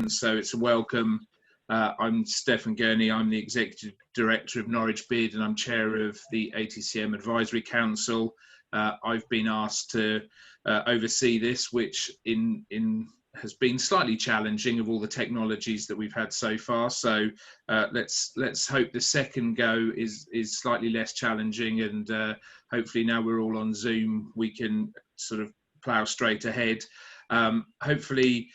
So it's a welcome. I'm Stefan Gurney. I'm the Executive Director of Norwich Bid, and I'm Chair of the ATCM Advisory Council. I've been asked to oversee this, which has been slightly challenging of all the technologies that we've had so far. So let's hope the second go is slightly less challenging, and hopefully now we're all on Zoom, we can sort of plough straight ahead. Hopefully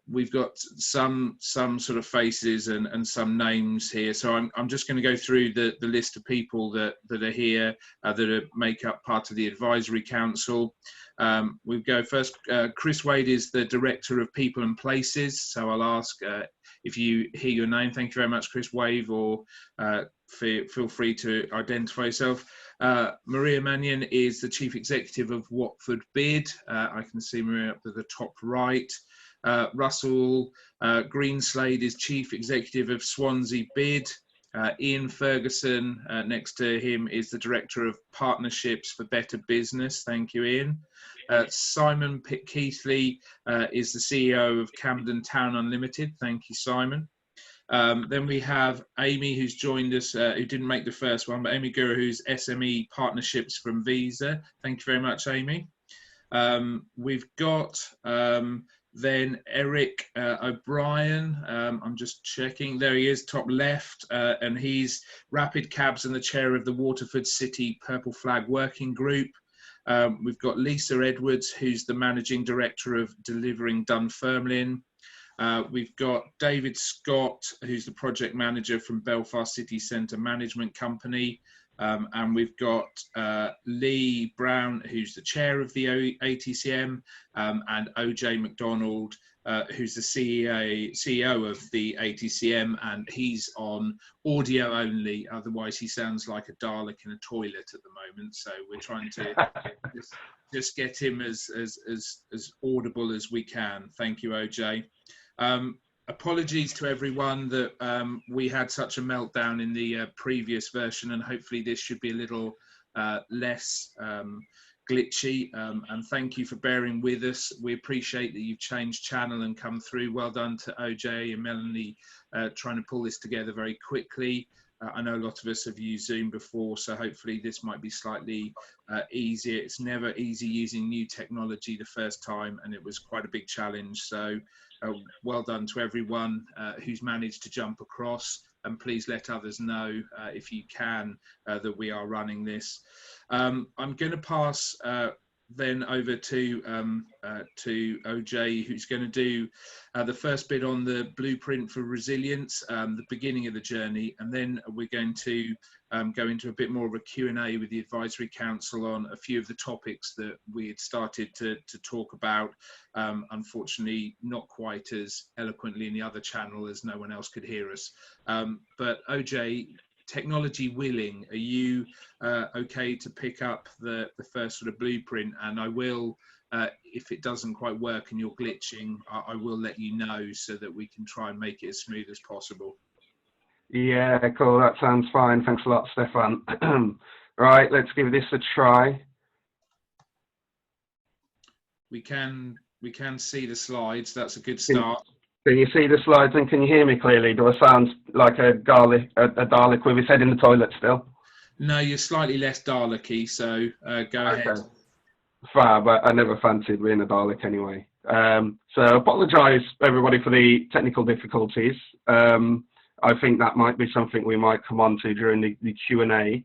we've got some sort of faces and some names here, so I'm just going to go through the list of people that are here that make up part of the advisory council. We go first. Chris Wade is the Director of People and Places, so I'll ask if you hear your name. Thank you very much, Chris. Wave or feel free to identify yourself. Maria Mannion is the Chief Executive of Watford Bid. I can see Maria up at the top right. Russell Greenslade is Chief Executive of Swansea Bid. Ian Ferguson, next to him, is the Director of Partnerships for Better Business. Thank you, Ian. Simon Keithley is the CEO of Camden Town Unlimited. Thank you, Simon. Then we have Amy, who's joined us, who didn't make the first one, but Amy Gura, who's SME Partnerships from Visa. Thank you very much, Amy. We've got then Eric O'Brien. I'm just checking. There he is, top left, and he's Rapid Cabs and the chair of the Waterford City Purple Flag Working Group. We've got Lisa Edwards, who's the Managing Director of Delivering Dunfermline. We've got David Scott, who's the project manager from Belfast City Centre Management Company. And we've got Lee Brown, who's the chair of the ATCM, and OJ McDonald, who's the CEO of the ATCM, and he's on audio only. Otherwise, he sounds like a Dalek in a toilet at the moment. So we're trying to just get him as audible as we can. Thank you, OJ. Apologies to everyone that we had such a meltdown in the previous version, and hopefully this should be a little less glitchy, and thank you for bearing with us. We appreciate that you've changed channel and come through. Well done to OJ and Melanie trying to pull this together very quickly. I know a lot of us have used Zoom before, so hopefully this might be slightly easier. It's never easy using new technology the first time, and it was quite a big challenge. So well done to everyone who's managed to jump across, and please let others know if you can that we are running this. I'm going to pass then over to OJ, who's going to do the first bit on the blueprint for resilience, the beginning of the journey, and then we're going to go into a bit more of a Q&A with the Advisory Council on a few of the topics that we had started to talk about, unfortunately not quite as eloquently in the other channel as no one else could hear us. But OJ, technology willing, are you okay to pick up the first sort of blueprint? And I will, if it doesn't quite work and you're glitching, I will let you know so that we can try and make it as smooth as possible. Yeah, cool. That sounds fine. Thanks a lot, Stefan. Right, let's give this a try. We can see the slides. That's a good start. Can you see the slides and can you hear me clearly? Do I sound like a Dalek with his head in the toilet still? No, you're slightly less Dalek-y, so go ahead. Fab, I never fancied being a Dalek anyway. So apologise everybody for the technical difficulties. I think that might be something we might come on to during the Q&A.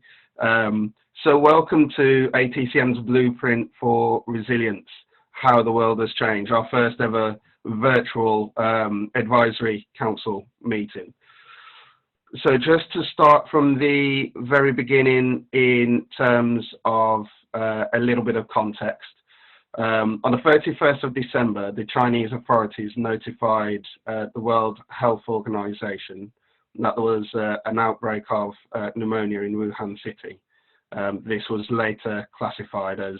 So welcome to ATCM's Blueprint for Resilience, How the World Has Changed, our first ever virtual advisory council meeting. So just to start from the very beginning in terms of a little bit of context, on the 31st of December, the Chinese authorities notified the World Health Organization that there was an outbreak of pneumonia in Wuhan City. This was later classified as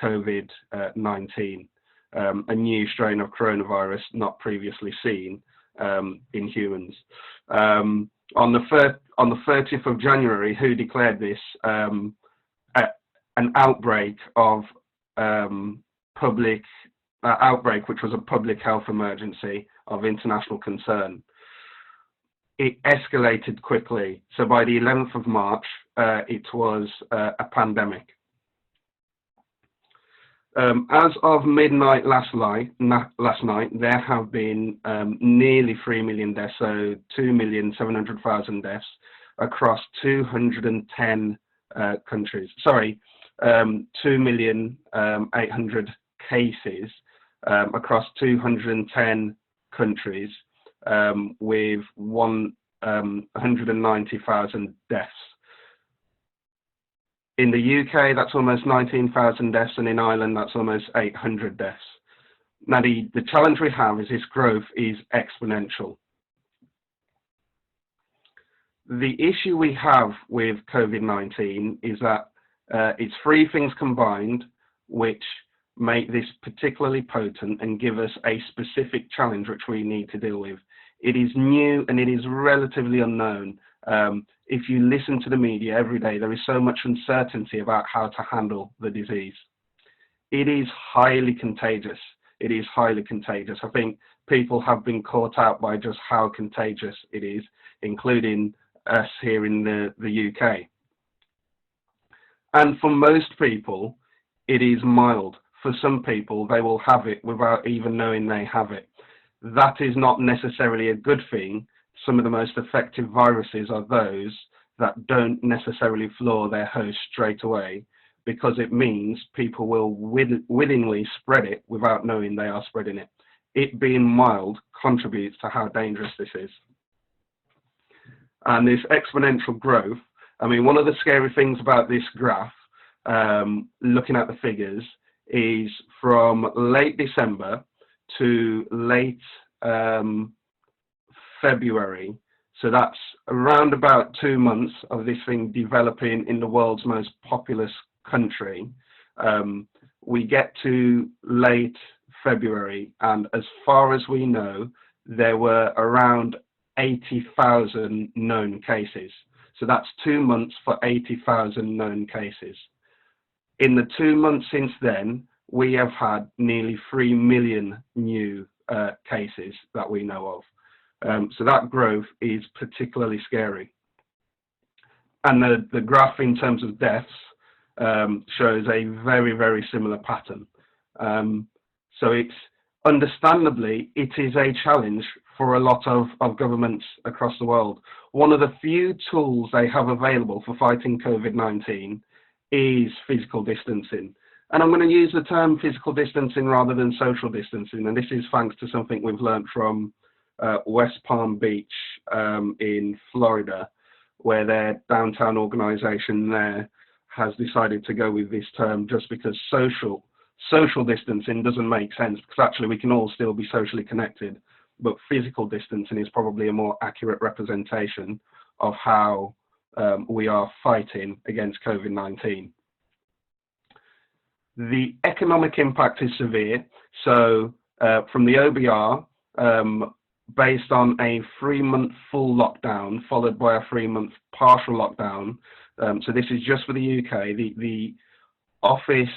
COVID-19. A new strain of coronavirus not previously seen in humans. On the 30th of January, WHO declared this an outbreak of public outbreak, which was a public health emergency of international concern. It escalated quickly. So by the 11th of March, it was a pandemic. As of midnight last night, there have been nearly 3 million deaths, so 2,700,000 deaths across 210 countries. Sorry, 2,800,000 cases across 210 countries, with 190,000 deaths. In the UK, that's almost 19,000 deaths, and in Ireland, that's almost 800 deaths. Now, the challenge we have is this growth is exponential. The issue we have with COVID-19 is that it's three things combined which make this particularly potent and give us a specific challenge which we need to deal with. It is new and it is relatively unknown. If you listen to the media every day, there is so much uncertainty about how to handle the disease. It is highly contagious. It is highly contagious. I think people have been caught out by just how contagious it is, including us here in the UK. And for most people, it is mild. For some people, they will have it without even knowing they have it. That is not necessarily a good thing. Some of the most effective viruses are those that don't necessarily floor their host straight away, because it means people will willingly spread it without knowing they are spreading it. It being mild contributes to how dangerous this is. And this exponential growth, I mean, one of the scary things about this graph, looking at the figures, is from late December to late February. So that's around about 2 months of this thing developing in the world's most populous country. We get to late February, and as far as we know, there were around 80,000 known cases. So that's 2 months for 80,000 known cases. In the 2 months since then, we have had nearly 3 million new cases that we know of. So that growth is particularly scary. And the graph in terms of deaths shows a very, very similar pattern. So it's understandably, it is a challenge for a lot of governments across the world. One of the few tools they have available for fighting COVID-19 is physical distancing. And I'm going to use the term physical distancing rather than social distancing. And this is thanks to something we've learned from West Palm Beach in Florida, where their downtown organization there has decided to go with this term just because social distancing doesn't make sense, because actually we can all still be socially connected, but physical distancing is probably a more accurate representation of how we are fighting against COVID-19. The economic impact is severe. So from the OBR, based on a 3-month full lockdown followed by a 3-month partial lockdown, so this is just for the UK, the Office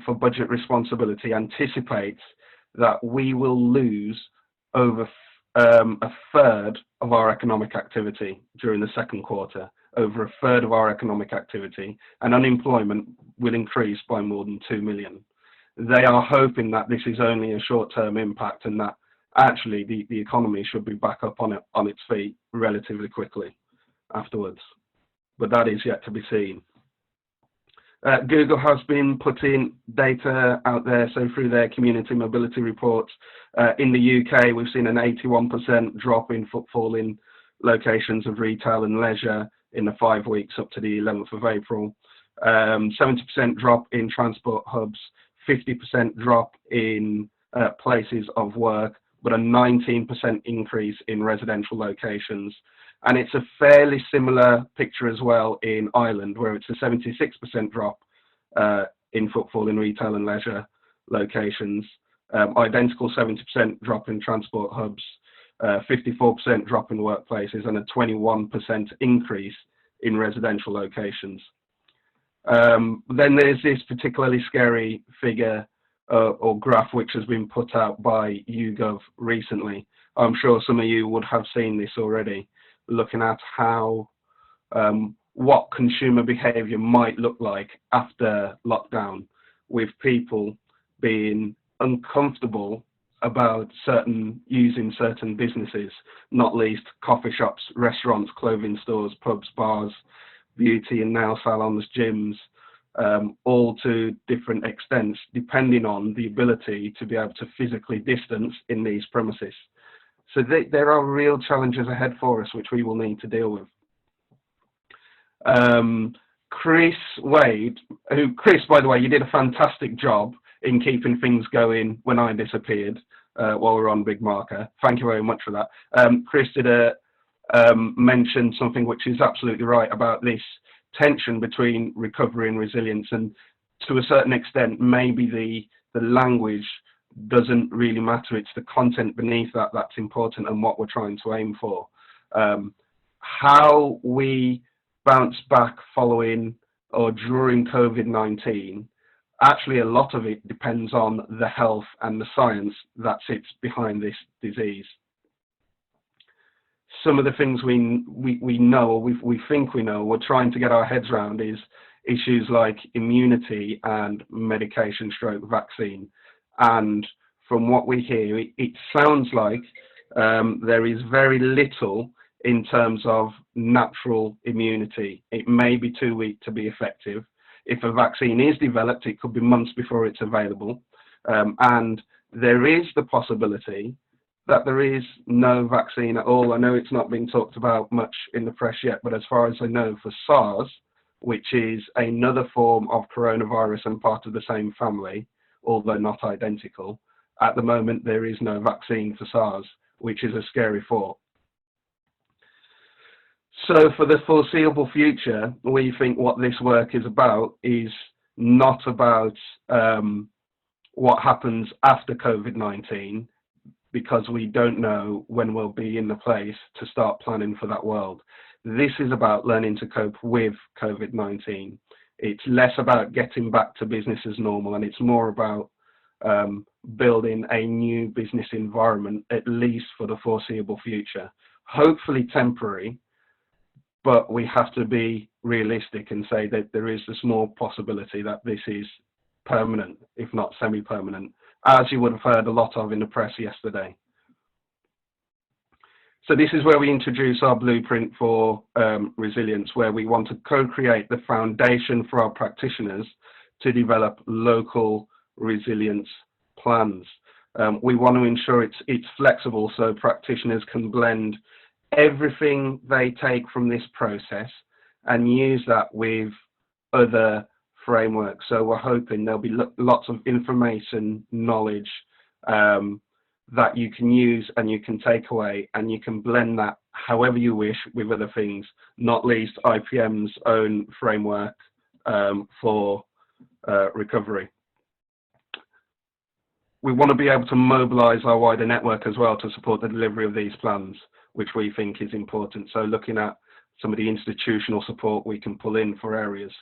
for Budget Responsibility anticipates that we will lose over a third of our economic activity during the second quarter, over a third of our economic activity, and unemployment will increase by more than 2 million. They are hoping that this is only a short-term impact and that actually the economy should be back up on its feet relatively quickly afterwards. But that is yet to be seen. Google has been putting data out there, so through their community mobility reports, in the UK we've seen an 81% drop in footfall in locations of retail and leisure in the 5 weeks up to the 11th of April, 70% drop in transport hubs, 50% drop in places of work, but a 19% increase in residential locations. And it's a fairly similar picture as well in Ireland, where it's a 76% drop in footfall in retail and leisure locations, identical 70% drop in transport hubs, 54% drop in workplaces, and a 21% increase in residential locations. Then there's this particularly scary figure or graph which has been put out by YouGov recently. I'm sure some of you would have seen this already, looking at how what consumer behavior might look like after lockdown, with people being uncomfortable about using certain businesses, not least coffee shops, restaurants, clothing stores, pubs, bars, beauty and nail salons, gyms, all to different extents, depending on the ability to be able to physically distance in these premises. So there are real challenges ahead for us, which we will need to deal with. Chris Wade, Chris, by the way, you did a fantastic job in keeping things going when I disappeared while we were on Big Marker. Thank you very much for that. Chris did mention something which is absolutely right about this tension between recovery and resilience, and to a certain extent, maybe the language doesn't really matter. It's the content beneath that that's important and what we're trying to aim for. How we bounce back following or during COVID-19, actually a lot of it depends on the health and the science that sits behind this disease. Some of the things we know, or we think we know, we're trying to get our heads around, is issues like immunity and medication stroke vaccine. And from what we hear, it sounds like there is very little in terms of natural immunity. It may be too weak to be effective. If a vaccine is developed, it could be months before it's available. And there is the possibility that there is no vaccine at all. I know it's not been talked about much in the press yet, but as far as I know, for SARS, which is another form of coronavirus and part of the same family, although not identical, at the moment there is no vaccine for SARS, which is a scary thought. So for the foreseeable future, we think what this work is about is not about what happens after COVID-19, because we don't know when we'll be in the place to start planning for that world. This is about learning to cope with COVID-19. It's less about getting back to business as normal, and it's more about building a new business environment, at least for the foreseeable future. Hopefully temporary, but we have to be realistic and say that there is a small possibility that this is permanent, if not semi-permanent, as you would have heard a lot of in the press yesterday. So this is where we introduce our blueprint for resilience, where we want to co-create the foundation for our practitioners to develop local resilience plans. We want to ensure it's flexible, so practitioners can blend everything they take from this process and use that with other frameworks. So we're hoping there'll be lots of information, knowledge that you can use and you can take away, and you can blend that however you wish with other things, not least IPM's own framework for recovery. We want to be able to mobilize our wider network as well to support the delivery of these plans, which we think is important. So looking at some of the institutional support we can pull in for areas.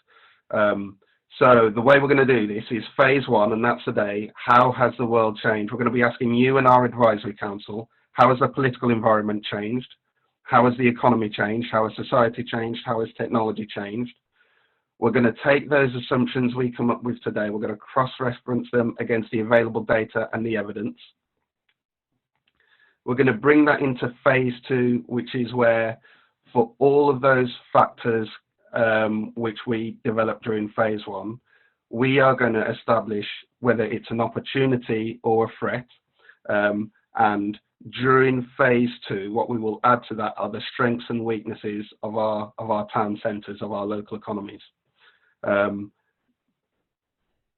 So the way we're going to do this is phase one, and that's today. How has the world changed? We're going to be asking you and our advisory council, how has the political environment changed? How has the economy changed? How has society changed? How has technology changed? We're going to take those assumptions we come up with today. We're going to cross-reference them against the available data and the evidence. We're going to bring that into phase two, which is where, for all of those factors which we developed during phase one, we are going to establish whether it's an opportunity or a threat. And during phase two, what we will add to that are the strengths and weaknesses of our town centres, of our local economies. And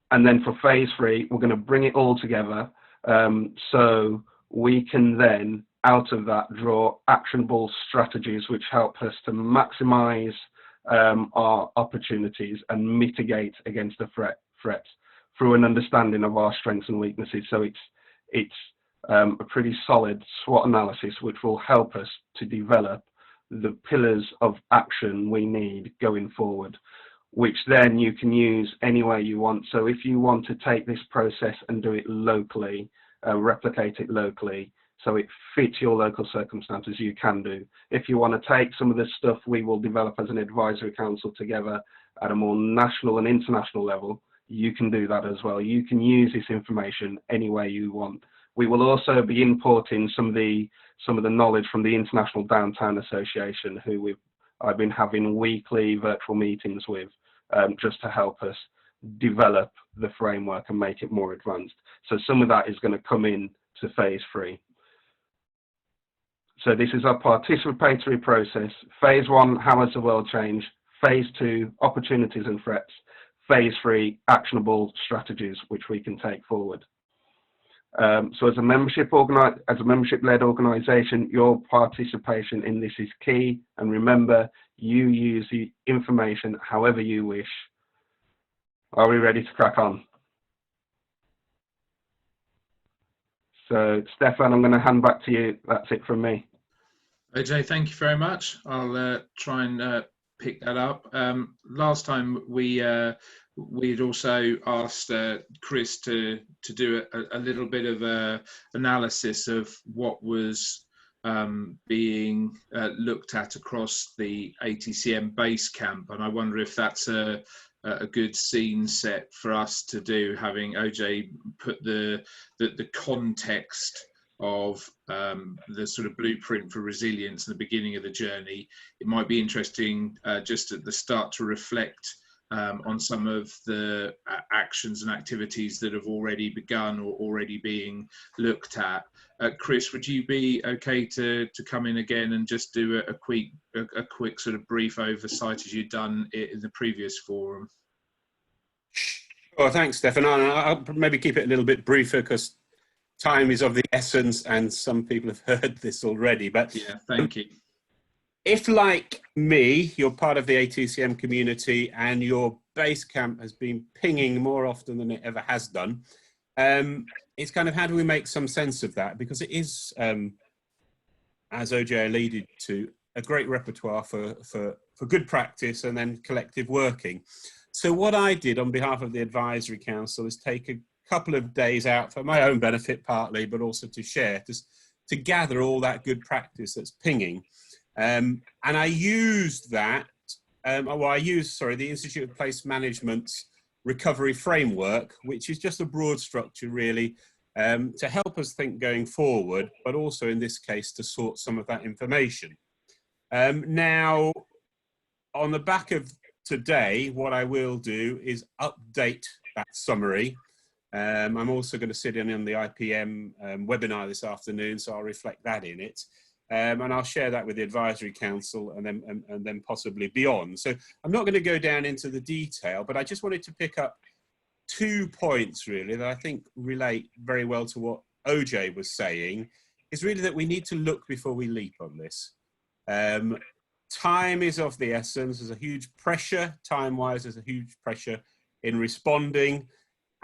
then for phase three, we're going to bring it all together so we can then, out of that, draw actionable strategies which help us to maximise our opportunities and mitigate against the threats through an understanding of our strengths and weaknesses. So it's a pretty solid SWOT analysis which will help us to develop the pillars of action we need going forward. which then you can use anywhere you want. So if you want to take this process and do it locally, replicate it locally, so it fits your local circumstances, you can do. If you want to take some of the stuff we will develop as an advisory council together at a more national and international level, you can do that as well. You can use this information anywhere you want. We will also be importing some of the knowledge from the International Downtown Association, who I've been having weekly virtual meetings with, just to help us develop the framework and make it more advanced. So some of that is going to come in to phase 3. So this is our participatory process. Phase 1, how has the world changed? Phase 2, opportunities and threats. Phase 3, actionable strategies which we can take forward. So as a membership-led organisation, your participation in this is key. And remember, you use the information however you wish. Are we ready to crack on? So Stefan, I'm going to hand back to you. That's it from me. OJ, thank you very much. I'll try and pick that up. Last time we had also asked Chris to do a little bit of analysis of what was being looked at across the ATCM base camp, and I wonder if that's a good scene set for us to do, having OJ put the context of the sort of blueprint for resilience in the beginning of the journey. It might be interesting just at the start to reflect on some of the actions and activities that have already begun or already being looked at. Chris, would you be okay to come in again and just do a quick sort of brief oversight as you've done in the previous forum? Well, thanks, Stefan. I'll maybe keep it a little bit briefer because time is of the essence, and some people have heard this already. But yeah, thank you. If, like me, you're part of the ATCM community and your base camp has been pinging more often than it ever has done, it's kind of how do we make some sense of that? Because it is, as OJ alluded to, a great repertoire for good practice and then collective working. So what I did on behalf of the Advisory Council is take a couple of days out for my own benefit partly, but also to share, to gather all that good practice that's pinging. And I used that, the Institute of Place Management's recovery framework, which is just a broad structure really, to help us think going forward, but also in this case to sort some of that information. Now, on the back of today, what I will do is update that summary. I'm also going to sit in on the IPM webinar this afternoon, so I'll reflect that in it. And I'll share that with the Advisory Council and then possibly beyond. So I'm not going to go down into the detail, but I just wanted to pick up 2 points really that I think relate very well to what OJ was saying, is really that we need to look before we leap on this. Time is of the essence. There's a huge pressure, time-wise, there's a huge pressure in responding.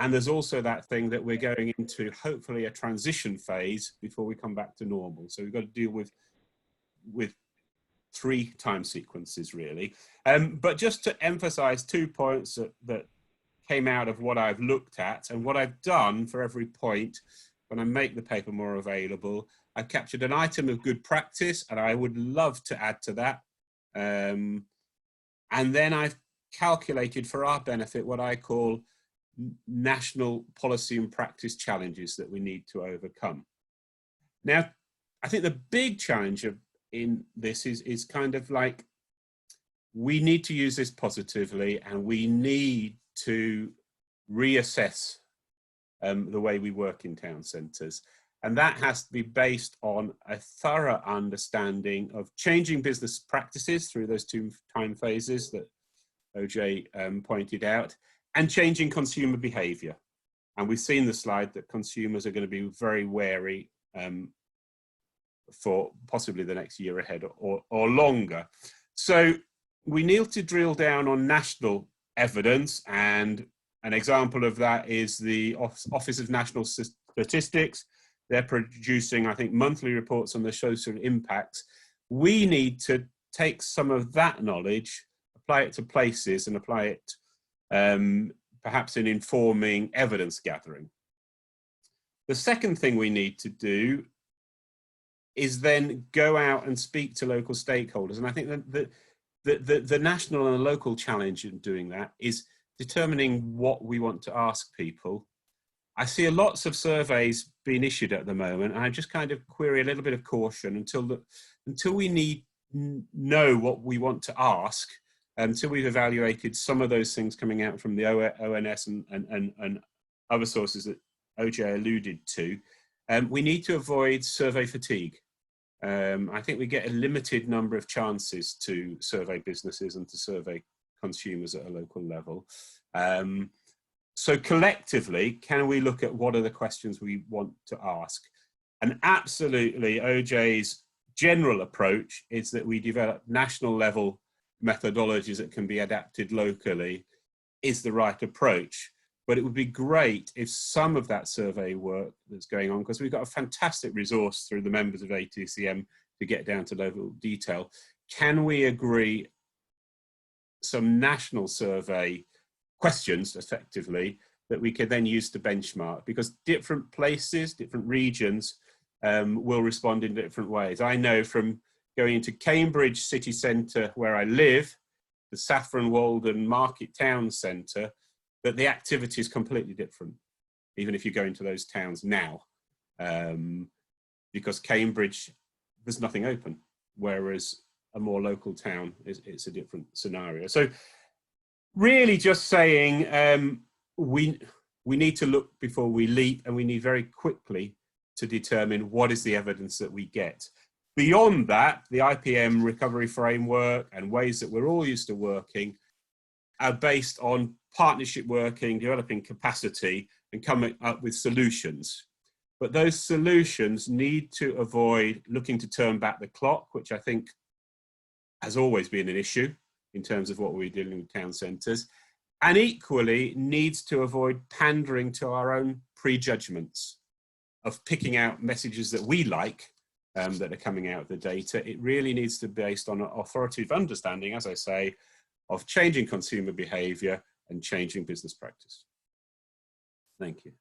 And there's also that thing that we're going into, hopefully, a transition phase before we come back to normal. So we've got to deal with 3 time sequences, really. But just to emphasize 2 points that came out of what I've looked at and what I've done for every point when I make the paper more available, I've captured an item of good practice, and I would love to add to that. And then I've calculated for our benefit what I call national policy and practice challenges that we need to overcome. Now, I think the big challenge in this is kind of like, we need to use this positively, and we need to reassess the way we work in town centres. And that has to be based on a thorough understanding of changing business practices through those 2 time phases that OJ pointed out, and changing consumer behaviour. And we've seen the slide that consumers are going to be very wary for possibly the next year ahead or longer. So we need to drill down on national evidence, and an example of that is the Office of National Statistics. They're producing, I think, monthly reports on the social impacts. We need to take some of that knowledge, apply it to places and apply it perhaps in informing evidence gathering. The second thing we need to do is then go out and speak to local stakeholders. And I think that the national and the local challenge in doing that is determining what we want to ask people. I see lots of surveys being issued at the moment, and I just kind of query a little bit of caution until we know what we want to ask, until we've evaluated some of those things coming out from the ONS and other sources that OJ alluded to. We need to avoid survey fatigue. I think we get a limited number of chances to survey businesses and to survey consumers at a local level. So collectively, can we look at what are the questions we want to ask? And absolutely, OJ's general approach is that we develop national level methodologies that can be adapted locally is the right approach. But it would be great if some of that survey work that's going on, because we've got a fantastic resource through the members of ATCM to get down to level detail. Can we agree some national survey questions effectively that we can then use to benchmark? Because different places, different regions will respond in different ways. I know from going into Cambridge city centre where I live, the Saffron Walden Market Town Centre, that the activity is completely different, even if you go into those towns now, because Cambridge, there's nothing open, whereas a more local town, it's a different scenario. So really just saying we need to look before we leap, and we need very quickly to determine what is the evidence that we get. Beyond that, the IPM recovery framework and ways that we're all used to working are based on partnership working, developing capacity, and coming up with solutions. But those solutions need to avoid looking to turn back the clock, which I think has always been an issue in terms of what we're dealing with town centres, and equally needs to avoid pandering to our own prejudgments of picking out messages that we like that are coming out of the data. It really needs to be based on an authoritative understanding, as I say, of changing consumer behaviour and changing business practice. Thank you.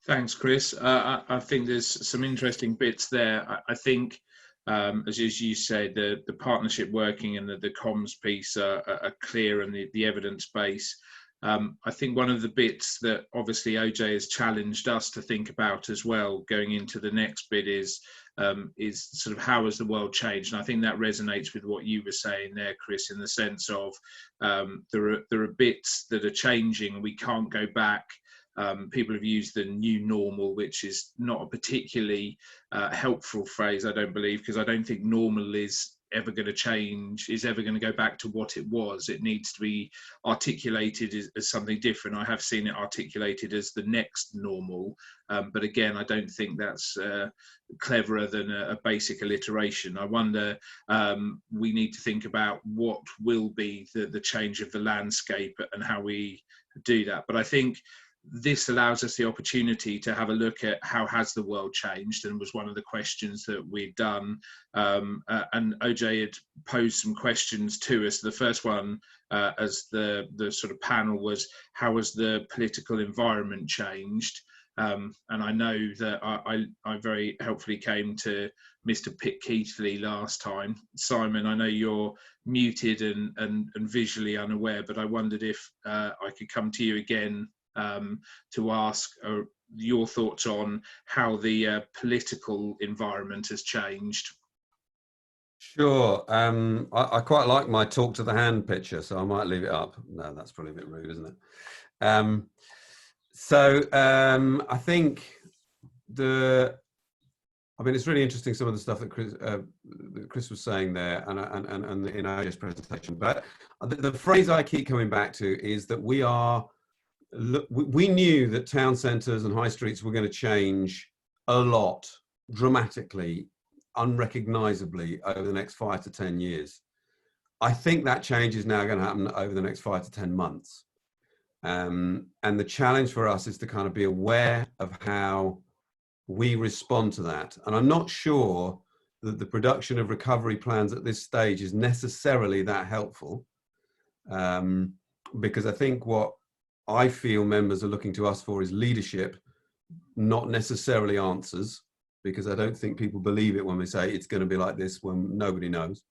Thanks, Chris. I think there's some interesting bits there. I think, as you say, the partnership working and the comms piece are clear, and the evidence base. I think one of the bits that obviously OJ has challenged us to think about as well going into the next bit is sort of how has the world changed? And I think that resonates with what you were saying there, Chris, in the sense of there are bits that are changing. We can't go back. People have used the new normal, which is not a particularly helpful phrase, I don't believe, because I don't think normal is ever going to change, is ever going to go back to what it was. It needs to be articulated as something different. I have seen it articulated as the next normal, but again, I don't think that's cleverer than a basic alliteration. I wonder, we need to think about what will be the change of the landscape and how we do that. But I think this allows us the opportunity to have a look at how has the world changed, and was one of the questions that we'd done. And OJ had posed some questions to us. The first one, as the sort of panel, was how has the political environment changed? And I know that I very helpfully came to Mr. Pitt Keithley last time. Simon, I know you're muted and visually unaware, but I wondered if I could come to you again to ask your thoughts on how the political environment has changed. Sure. I quite like my talk to the hand picture, so I might leave it up. No, that's probably a bit rude, isn't it? I think it's really interesting, some of the stuff that Chris was saying there, and in AJ's presentation. But the phrase I keep coming back to is that we knew that town centres and high streets were going to change a lot, dramatically, unrecognisably over the next 5 to 10 years. I think that change is now going to happen over the next 5 to 10 months. And the challenge for us is to kind of be aware of how we respond to that. And I'm not sure that the production of recovery plans at this stage is necessarily that helpful. because I think what I feel members are looking to us for is leadership, not necessarily answers, because I don't think people believe it when we say it's going to be like this when nobody knows.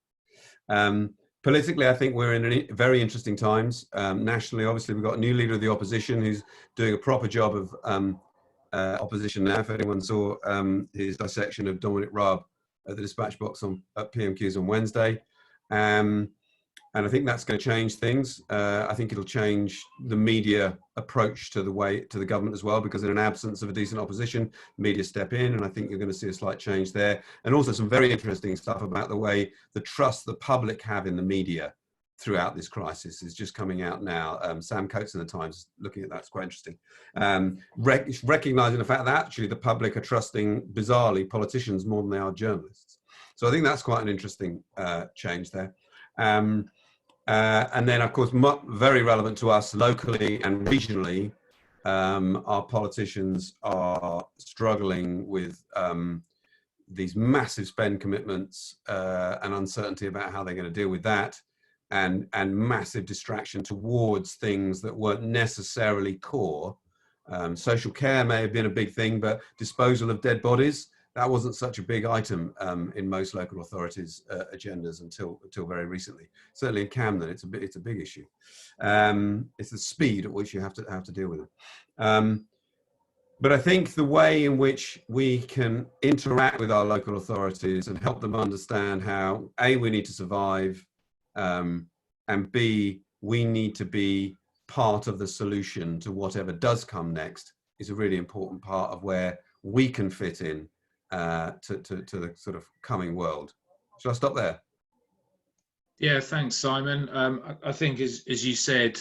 Politically, I think we're in very interesting times. Nationally, obviously, we've got a new leader of the opposition who's doing a proper job of opposition now. If anyone saw his dissection of Dominic Raab at the dispatch box at PMQs on Wednesday. And I think that's going to change things. I think it'll change the media approach to the government as well, because in an absence of a decent opposition, media step in, and I think you're going to see a slight change there. And also some very interesting stuff about the way the trust the public have in the media throughout this crisis is just coming out now. Sam Coates in the Times looking at that's quite interesting. Recognizing the fact that actually the public are trusting, bizarrely, politicians more than they are journalists. So I think that's quite an interesting change there. And then, of course, very relevant to us locally and regionally, our politicians are struggling with these massive spend commitments and uncertainty about how they're going to deal with that, and massive distraction towards things that weren't necessarily core. Social care may have been a big thing, but disposal of dead bodies, that wasn't such a big item in most local authorities' agendas until very recently. Certainly in Camden, it's a big issue. It's the speed at which you have to deal with it. But I think the way in which we can interact with our local authorities and help them understand how A, we need to survive, and B, we need to be part of the solution to whatever does come next is a really important part of where we can fit in to the sort of coming world. Shall I stop there? Yeah, thanks, Simon. I think, as you said,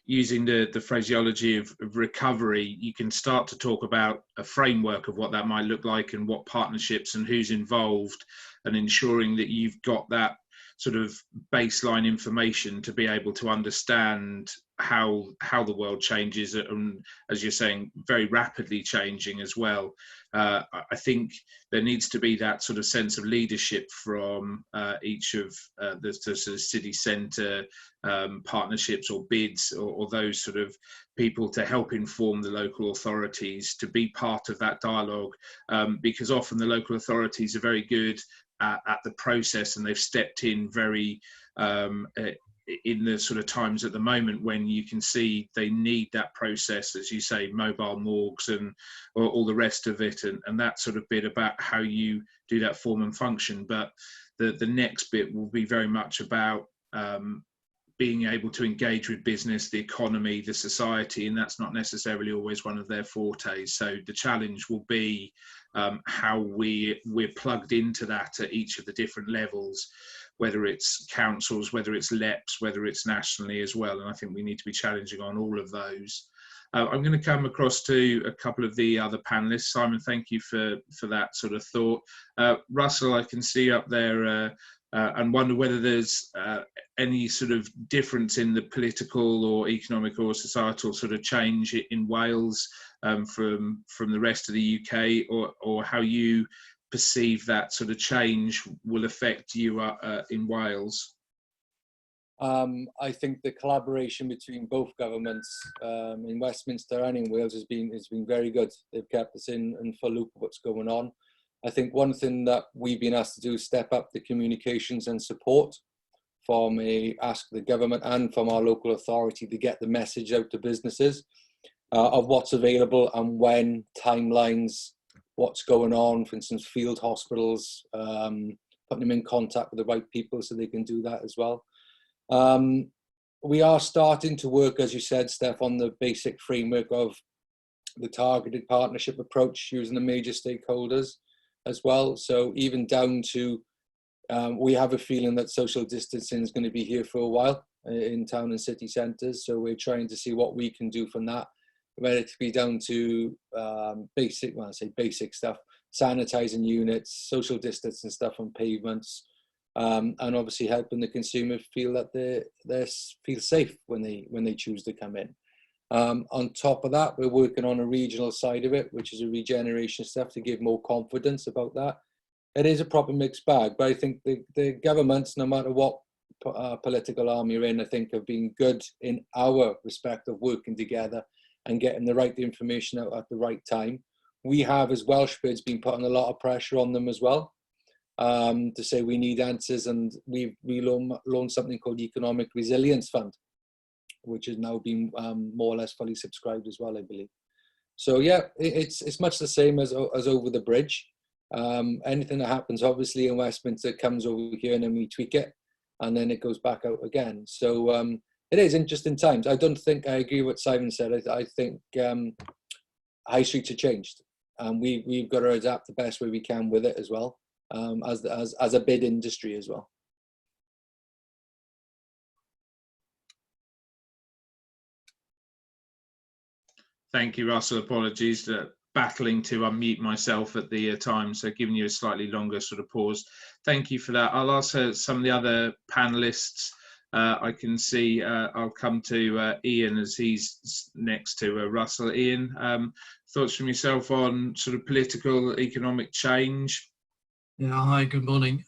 using the phraseology of recovery, you can start to talk about a framework of what that might look like and what partnerships and who's involved, and ensuring that you've got that sort of baseline information to be able to understand how the world changes, and as you're saying, very rapidly changing as well. I think there needs to be that sort of sense of leadership from each of the sort of city centre partnerships or bids, or those sort of people to help inform the local authorities to be part of that dialogue, because often the local authorities are very good at the process, and they've stepped in very in the sort of times at the moment when you can see they need that process, as you say, mobile morgues and all the rest of it, and that sort of bit about how you do that form and function. But the next bit will be very much about being able to engage with business, the economy, the society, and that's not necessarily always one of their fortes. So the challenge will be how we're plugged into that at each of the different levels, whether it's councils, whether it's LEPs, whether it's nationally as well. And I think we need to be challenging on all of those. I'm going to come across to a couple of the other panelists. Simon, thank you for that sort of thought. Russell, I can see up there and wonder whether there's any sort of difference in the political or economic or societal sort of change in Wales from the rest of the UK, or how you perceive that sort of change will affect you in Wales. I think the collaboration between both governments in Westminster and in Wales has been very good. They've kept us in full loop of what's going on. I think one thing that we've been asked to do is step up the communications and support from ask the government and from our local authority to get the message out to businesses of what's available and when, timelines, what's going on, for instance, field hospitals, putting them in contact with the right people so they can do that as well. We are starting to work, as you said, Steph, on the basic framework of the targeted partnership approach using the major stakeholders as well. So even down to, we have a feeling that social distancing is going to be here for a while in town and city centres. So we're trying to see what we can do from that, relatively down to basic, well, I say basic stuff, sanitising units, social distancing stuff on pavements, and obviously helping the consumer feel that they feel safe when they choose to come in. On top of that, we're working on a regional side of it, which is a regeneration stuff to give more confidence about that. It is a proper mixed bag, but I think the governments, no matter what political army are in, I think, have been good in our respect of working together and getting the right information out at the right time. We have, as Welsh Bids, been putting a lot of pressure on them as well, to say we need answers, and we launched something called Economic Resilience Fund, which has now been more or less fully subscribed as well, I believe. So yeah, it's much the same as over the bridge. Anything that happens, obviously, in Westminster comes over here, and then we tweak it, and then it goes back out again. So it is interesting times. I don't think I agree with what Simon said. I think high streets have changed, and we've got to adapt the best way we can with it as well, as a bid industry as well. Thank you, Russell. Apologies that battling to unmute myself at the time, so giving you a slightly longer sort of pause. Thank you for that. I'll ask some of the other panelists. I can see I'll come to Ian as he's next to Russell. Ian, thoughts from yourself on sort of political, economic change? Yeah, hi, good morning.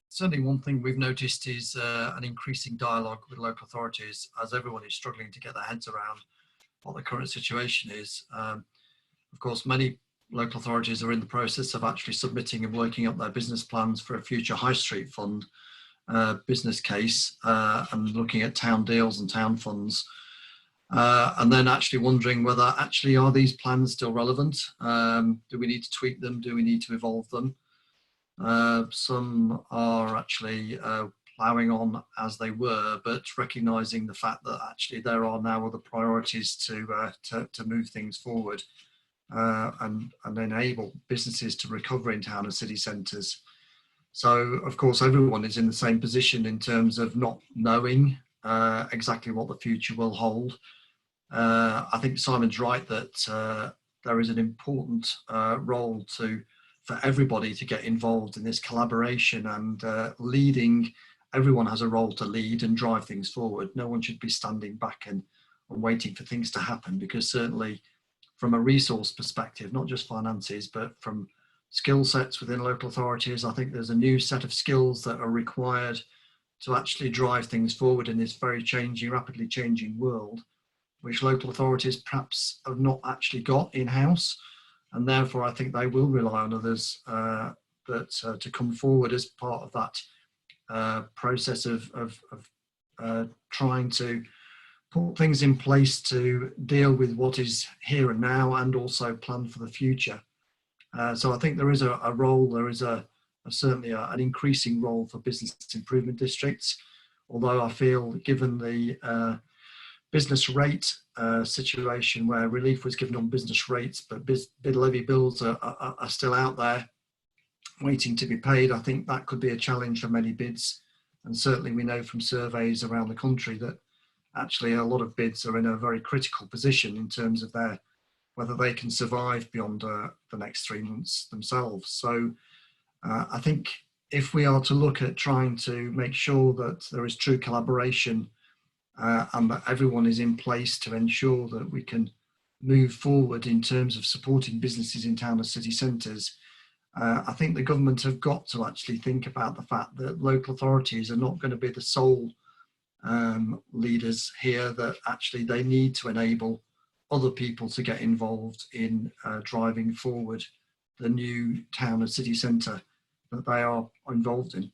Certainly one thing we've noticed is an increasing dialogue with local authorities as everyone is struggling to get their heads around what the current situation is. Of course, many local authorities are in the process of actually submitting and working up their business plans for a future high street fund business case, and looking at town deals and town funds, and then actually wondering whether actually are these plans still relevant? Do we need to tweak them? Do we need to evolve them? Some are actually ploughing on as they were, but recognising the fact that actually there are now other priorities to move things forward, and enable businesses to recover in town and city centres. So, of course, everyone is in the same position in terms of not knowing exactly what the future will hold. I think Simon's right that there is an important role for everybody to get involved in this collaboration, and leading. Everyone has a role to lead and drive things forward. No one should be standing back and waiting for things to happen, because certainly from a resource perspective, not just finances, but from skill sets within local authorities, I think there's a new set of skills that are required to actually drive things forward in this very rapidly changing world, which local authorities perhaps have not actually got in-house. And therefore, I think they will rely on others to come forward as part of that process of trying to put things in place to deal with what is here and now, and also plan for the future. So I think there is a role, there is certainly an increasing role for business improvement districts, although I feel given the business rate situation where relief was given on business rates, but bid levy bills are still out there waiting to be paid, I think that could be a challenge for many bids. And certainly we know from surveys around the country that actually a lot of bids are in a very critical position in terms of whether they can survive beyond the next 3 months themselves. So I think if we are to look at trying to make sure that there is true collaboration and that everyone is in place to ensure that we can move forward in terms of supporting businesses in town and city centres, I think the government have got to actually think about the fact that local authorities are not going to be the sole leaders here, that actually they need to enable other people to get involved in driving forward the new town and city centre that they are involved in.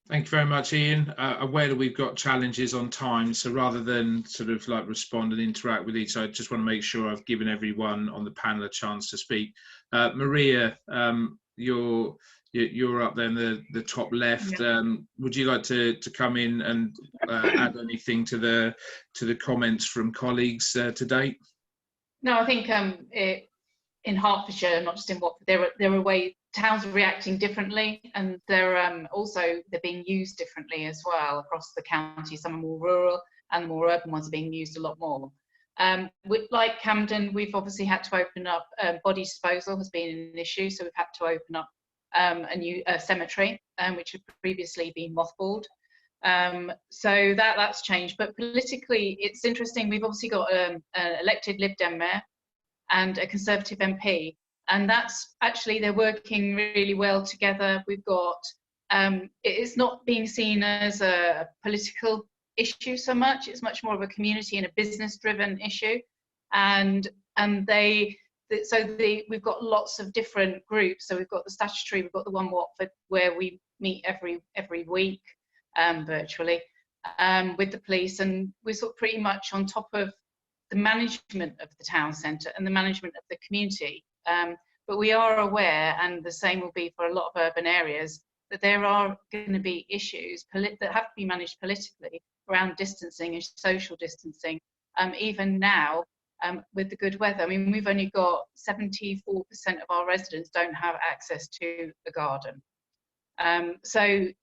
Thank you very much, Ian. Aware that we've got challenges on time, so rather than sort of like respond and interact with each, I just want to make sure I've given everyone on the panel a chance to speak. Maria, you're up there in the top left. Yeah. Would you like to come in and add anything to the comments from colleagues to date? No, I think in Hertfordshire, not just in Watford, there are ways towns are reacting differently, and they're being used differently as well across the county. Some are more rural, and the more urban ones are being used a lot more. Like Camden, we've obviously had to open up. Body disposal has been an issue, so we've had to open up a new cemetery, which had previously been mothballed. So that's changed. But politically, it's interesting. We've obviously got an elected Lib Dem mayor and a Conservative MP, And that's actually, they're working really well together. We've got, it's not being seen as a political issue so much, it's much more of a community and a business driven issue. And we've got lots of different groups. So we've got the statutory, we've got the One Watford, where we meet every week virtually with the police, and we're sort of pretty much on top of the management of the town centre and the management of the community. But we are aware, and the same will be for a lot of urban areas, that there are going to be issues that have to be managed politically around distancing and social distancing. Even now, with the good weather, I mean, we've only got 74% of our residents don't have access to a garden. And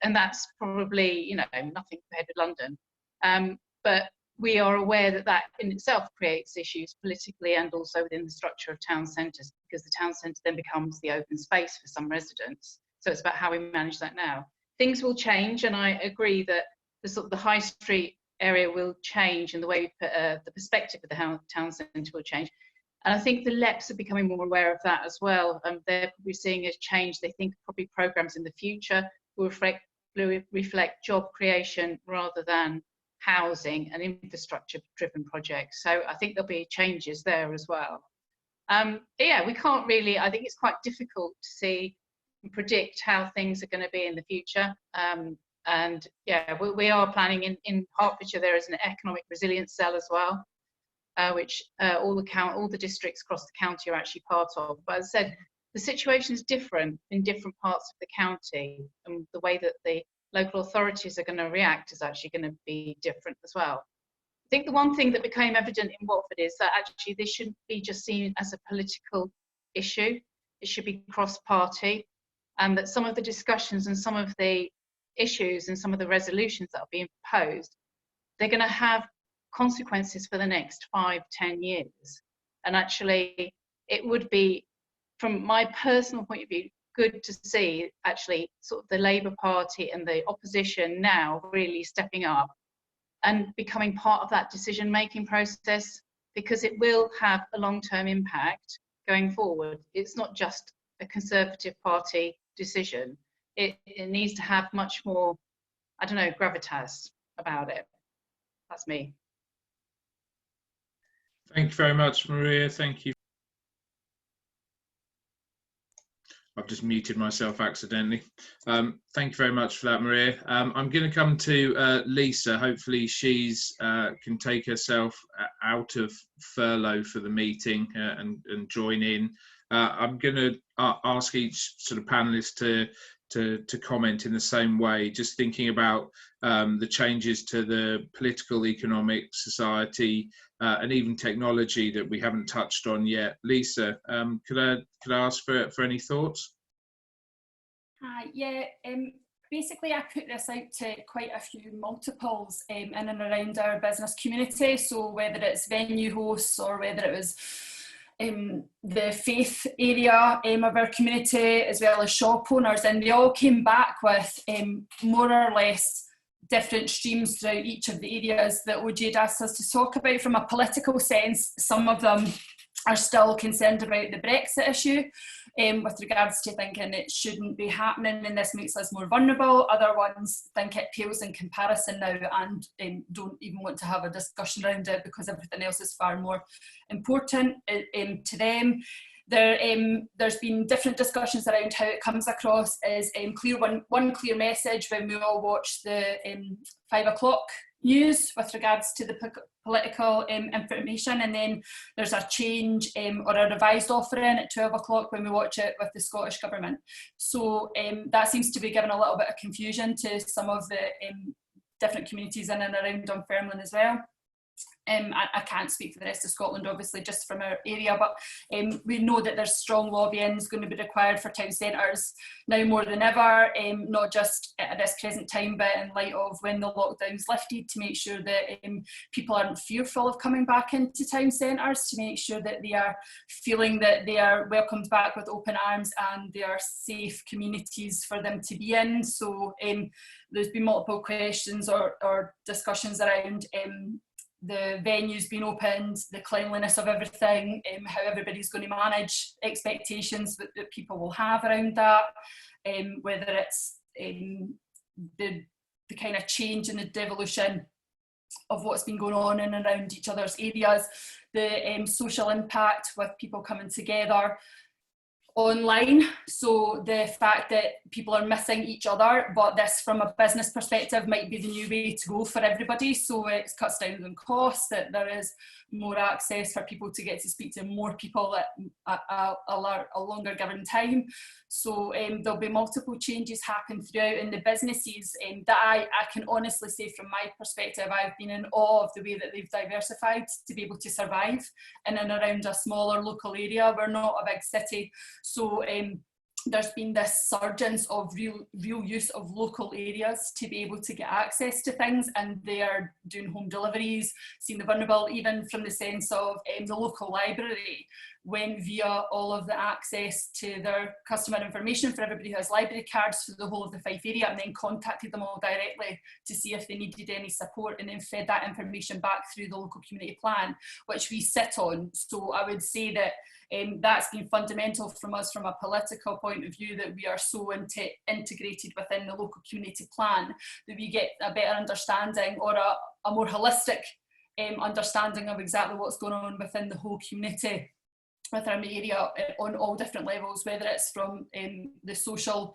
that's probably, you know, nothing compared with London. But we are aware that that in itself creates issues politically and also within the structure of town centres, because the town centre then becomes the open space for some residents. So it's about how we manage that now. Things will change, and I agree that the sort of the high street area will change, and the way we put, the perspective of the town centre will change. And I think the LEPs are becoming more aware of that as well. They're probably seeing a change. They think probably programmes in the future will reflect job creation rather than housing and infrastructure driven projects. So I think there'll be changes there as well. Yeah, we can't really, I think it's quite difficult to see and predict how things are going to be in the future. And yeah, we are planning in Hertfordshire, there is an economic resilience cell as well, which all the districts across the county are actually part of. But as I said, the situation is different in different parts of the county, and the way that the local authorities are going to react is actually going to be different as well. I think the one thing that became evident in Watford is that actually this shouldn't be just seen as a political issue. It should be cross-party, and that some of the discussions and some of the issues and some of the resolutions that are being proposed, they're going to have consequences for the next 5-10 years. And actually, it would be, from my personal point of view, good to see actually sort of the Labour Party and the opposition now really stepping up and becoming part of that decision-making process, because it will have a long-term impact going forward. It's not just a Conservative Party decision. It needs to have much more, I don't know, gravitas about it. That's me. Thank you very much, Maria. Thank you. I've just muted myself accidentally. Thank you very much for that, Maria. I'm going to come to Lisa. Hopefully she's can take herself out of furlough for the meeting and join in. I'm going to ask each sort of panelist to comment in the same way, just thinking about the changes to the political, economic, society, and even technology that we haven't touched on yet. Lisa, could I ask for any thoughts? Yeah, basically I put this out to quite a few multiples in and around our business community. So whether it's venue hosts or whether it was the faith area of our community, as well as shop owners, and they all came back with more or less different streams throughout each of the areas that OJ had asked us to talk about. From a political sense, some of them are still concerned about the Brexit issue with regards to thinking it shouldn't be happening and this makes us more vulnerable. Other ones think it pales in comparison now and don't even want to have a discussion around it because everything else is far more important to them. There's been different discussions around how it comes across as one clear message when we all watch the 5 o'clock news with regards to the political information, and then there's a change or a revised offering at 12 o'clock when we watch it with the Scottish Government. So that seems to be giving a little bit of confusion to some of the different communities in and around Dunfermline as well. I can't speak for the rest of Scotland, obviously, just from our area, but we know that there's strong lobbying is going to be required for town centres now more than ever, not just at this present time, but in light of when the lockdown's lifted, to make sure that people aren't fearful of coming back into town centres, to make sure that they are feeling that they are welcomed back with open arms and they are safe communities for them to be in. So there's been multiple questions or discussions around the venues being opened, the cleanliness of everything, how everybody's going to manage expectations that people will have around that, whether it's the kind of change and the devolution of what's been going on in and around each other's areas, the social impact with people coming together online. So the fact that people are missing each other, but this from a business perspective might be the new way to go for everybody. So it cuts down on costs, that there is more access for people to get to speak to more people at a longer given time. So there'll be multiple changes happen throughout in the businesses that I can honestly say from my perspective, I've been in awe of the way that they've diversified to be able to survive in and around a smaller local area. We're not a big city. So there's been this surgence of real use of local areas to be able to get access to things, and they are doing home deliveries, seeing the vulnerable, even from the sense of the local library went via all of the access to their customer information for everybody who has library cards for the whole of the Fife area, and then contacted them all directly to see if they needed any support, and then fed that information back through the local community plan, which we sit on. So I would say that that's been fundamental from us from a political point of view, that we are so integrated within the local community plan that we get a better understanding, or a more holistic understanding of exactly what's going on within the whole community within the area on all different levels, whether it's from the social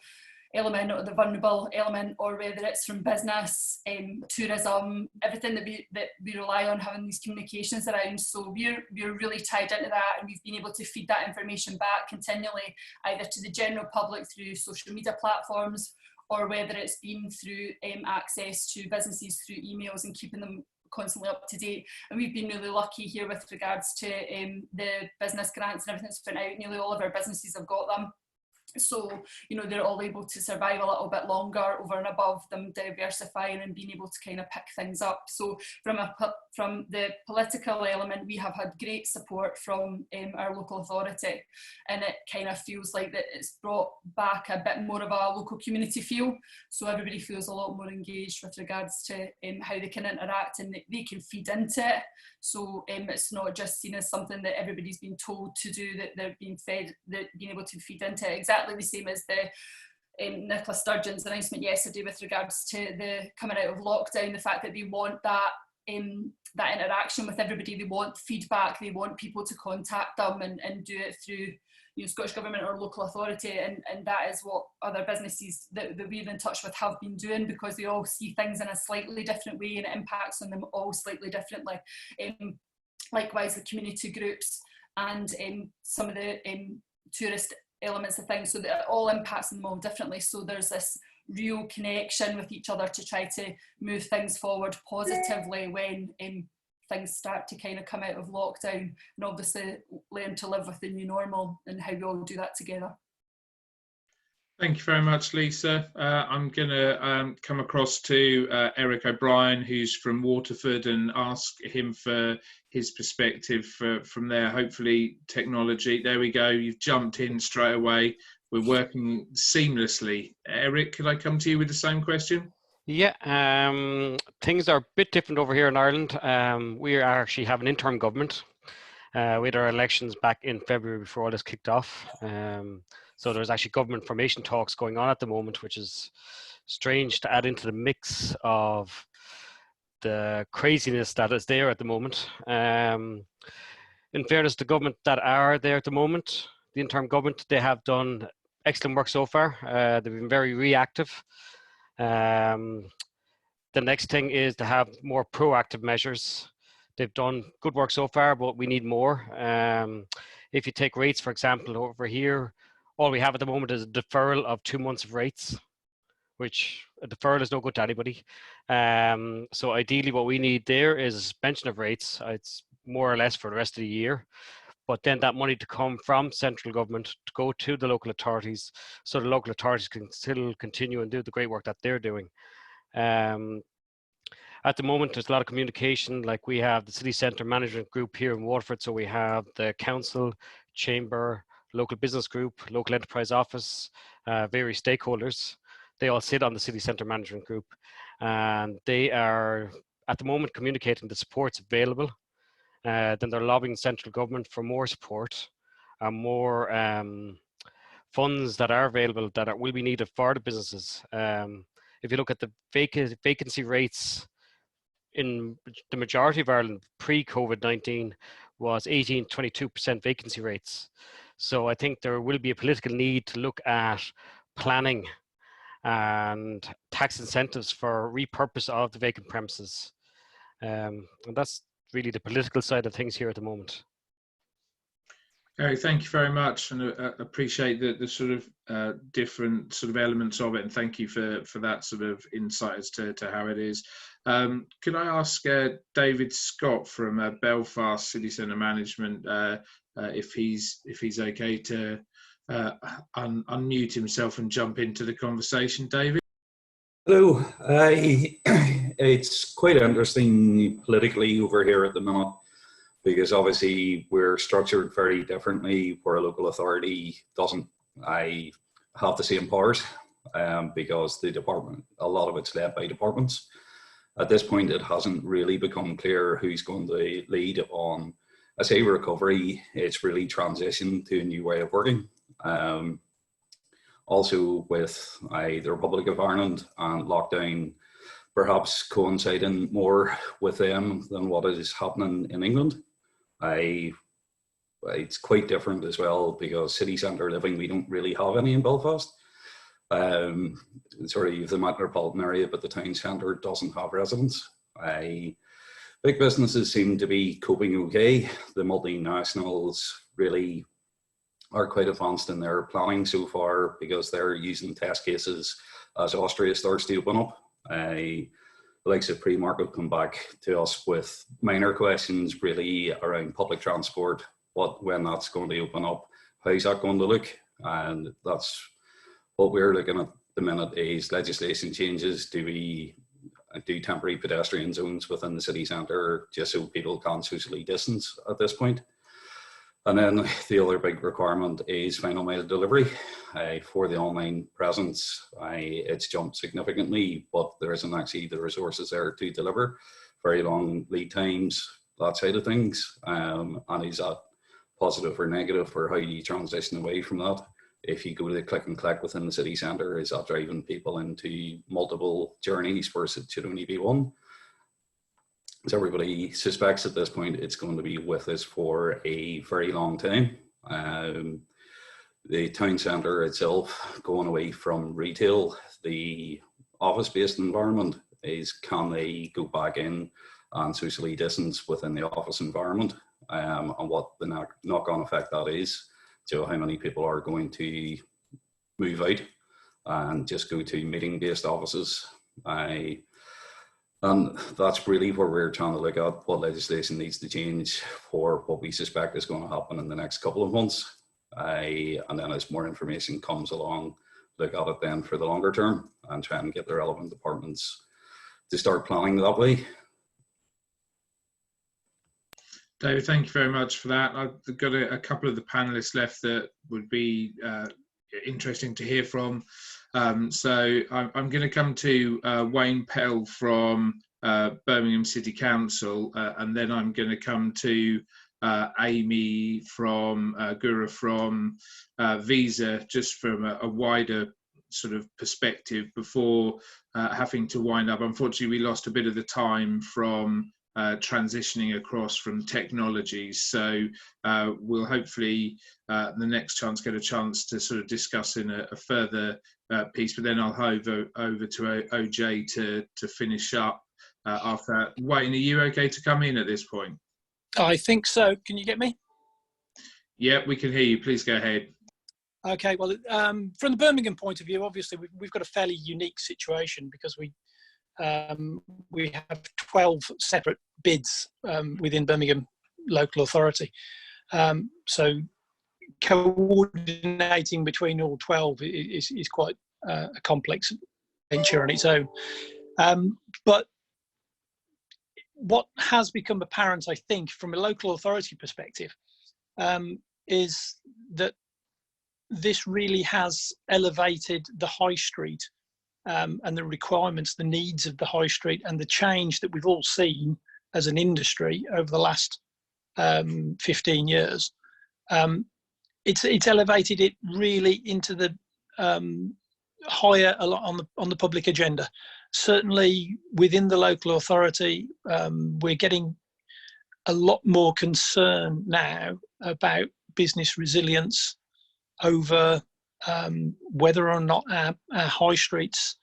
element or the vulnerable element, or whether it's from business, tourism, everything that we rely on having these communications around. So we're really tied into that, and we've been able to feed that information back continually, either to the general public through social media platforms, or whether it's been through access to businesses through emails and keeping them constantly up to date. And we've been really lucky here with regards to the business grants and everything that's been out. Nearly all of our businesses have got them. So, you know, they're all able to survive a little bit longer over and above them diversifying and being able to kind of pick things up. So from the political element, we have had great support from our local authority, and it kind of feels like that it's brought back a bit more of a local community feel. So everybody feels a lot more engaged with regards to how they can interact and they can feed into it. So it's not just seen as something that everybody's been told to do, that they're being fed, that being able to feed into it. Exactly the same as the Nicola Sturgeon's announcement yesterday with regards to the coming out of lockdown, the fact that they want that that interaction with everybody, they want feedback, they want people to contact them and do it through, you know, Scottish Government or local authority, and that is what other businesses that we're in touch with have been doing, because they all see things in a slightly different way and it impacts on them all slightly differently. Likewise, the community groups and some of the tourist elements of things, so that it all impacts them all differently. So there's this real connection with each other to try to move things forward positively when things start to kind of come out of lockdown, and obviously learn to live with the new normal and how we all do that together. Thank you very much, Lisa. I'm going to come across to Eric O'Brien, who's from Waterford, and ask him for his perspective from there. Hopefully technology, there we go, you've jumped in straight away. We're working seamlessly. Eric, could I come to you with the same question? Yeah, things are a bit different over here in Ireland. We actually have an interim government. We had our elections back in February before all this kicked off. So there's actually government formation talks going on at the moment, which is strange to add into the mix of the craziness that is there at the moment. In fairness, the government that are there at the moment, the interim government, they have done excellent work so far. They've been very reactive. The next thing is to have more proactive measures. They've done good work so far, but we need more. If you take rates, for example, over here, all we have at the moment is a deferral of 2 months of rates, which a deferral is no good to anybody. So ideally what we need there is a suspension of rates. It's more or less for the rest of the year. But then that money to come from central government to go to the local authorities, so the local authorities can still continue and do the great work that they're doing. At the moment, there's a lot of communication. Like we have the city centre management group here in Waterford, so we have the council, chamber, local business group, local enterprise office, various stakeholders. They all sit on the city centre management group, and they are at the moment communicating the support's available. Then they're lobbying central government for more support and more funds that are available that will be needed for the businesses. If you look at the vacancy rates in the majority of Ireland pre-COVID-19 was 18-22% vacancy rates. So I think there will be a political need to look at planning and tax incentives for repurpose of the vacant premises. And that's really the political side of things here at the moment. Gary, thank you very much, and appreciate the sort of different sort of elements of it, and thank you for that sort of insight as to how it is. Could I ask David Scott from Belfast City Centre Management if he's okay to unmute himself and jump into the conversation, David? Hello. It's quite interesting politically over here at the minute, because obviously we're structured very differently, where a local authority doesn't have the same powers, because the department, a lot of it's led by departments. At this point, it hasn't really become clear who's going to lead on, I say, recovery. It's really transition to a new way of working. Also with the Republic of Ireland and lockdown perhaps coinciding more with them than what is happening in England. It's quite different as well, because city centre living, we don't really have any in Belfast. Sort of the metropolitan area, but the town centre doesn't have residents. Big businesses seem to be coping okay. The multinationals really are quite advanced in their planning so far, because they're using test cases as Austria starts to open up. The likes of Primark have come back to us with minor questions really around public transport, when that's going to open up, how's that going to look, and that's what we're looking at the minute is legislation changes. Do we do temporary pedestrian zones within the city centre just so people can't socially distance at this point? And then the other big requirement is final mile delivery. For the online presence, it's jumped significantly, but there isn't actually the resources there to deliver. Very long lead times, that side of things. And is that positive or negative, or how do you transition away from that? If you go to the click and collect within the city centre, is that driving people into multiple journeys whereas it should only be one? As everybody suspects at this point, it's going to be with us for a very long time. The town centre itself, going away from retail, the office-based environment is, can they go back in and socially distance within the office environment, and what the knock-on effect that is. So how many people are going to move out and just go to meeting-based offices. And that's really where we're trying to look at what legislation needs to change for what we suspect is going to happen in the next couple of months. And then as more information comes along, look at it then for the longer term and try and get the relevant departments to start planning that way. David, thank you very much for that. I've got a couple of the panelists left that would be interesting to hear from. So I'm going to come to Wayne Pell from Birmingham City Council, and then I'm going to come to Amy from Gura from Visa, just from a wider sort of perspective before having to wind up. Unfortunately, we lost a bit of the time from transitioning across from technologies, so we'll hopefully the next chance get a chance to sort of discuss in a further piece, but then I'll over to OJ to finish up after that. Wayne, are you okay to come in at this point? I think so. Can you get me? Yeah, we can hear you. Please go ahead. Okay, well, from the Birmingham point of view, obviously we've got a fairly unique situation because we have 12 separate bids within Birmingham local authority. So coordinating between all 12 is quite a complex venture on its own. But what has become apparent, I think, from a local authority perspective, is that this really has elevated the high street and the requirements, the needs of the high street, and the change that we've all seen as an industry over the last 15 years. It's elevated it really into the higher a lot on the public agenda. Certainly within the local authority, we're getting a lot more concern now about business resilience over whether or not our high streets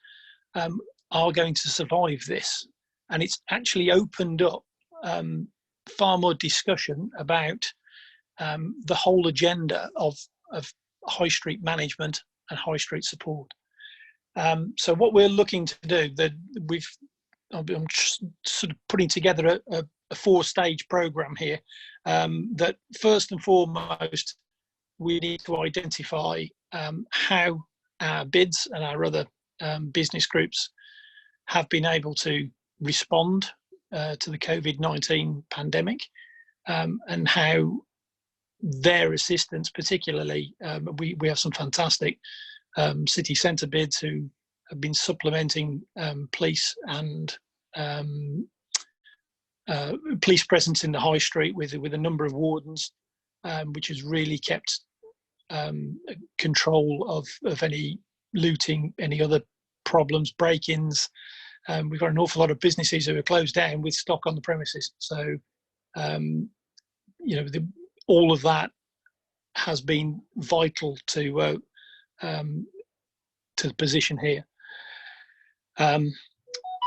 are going to survive this. And it's actually opened up far more discussion about the whole agenda of high street management and high street support. So what we're looking to do, I'm sort of putting together a 4-stage program here, that first and foremost, we need to identify how our bids and our other business groups have been able to respond to the COVID-19 pandemic, and how their assistance, particularly, we have some fantastic city centre bids who have been supplementing police and police presence in the high street with a number of wardens, which has really kept control of any looting, any other problems, break-ins. We've got an awful lot of businesses who are closed down with stock on the premises. So, all of that has been vital to the position here.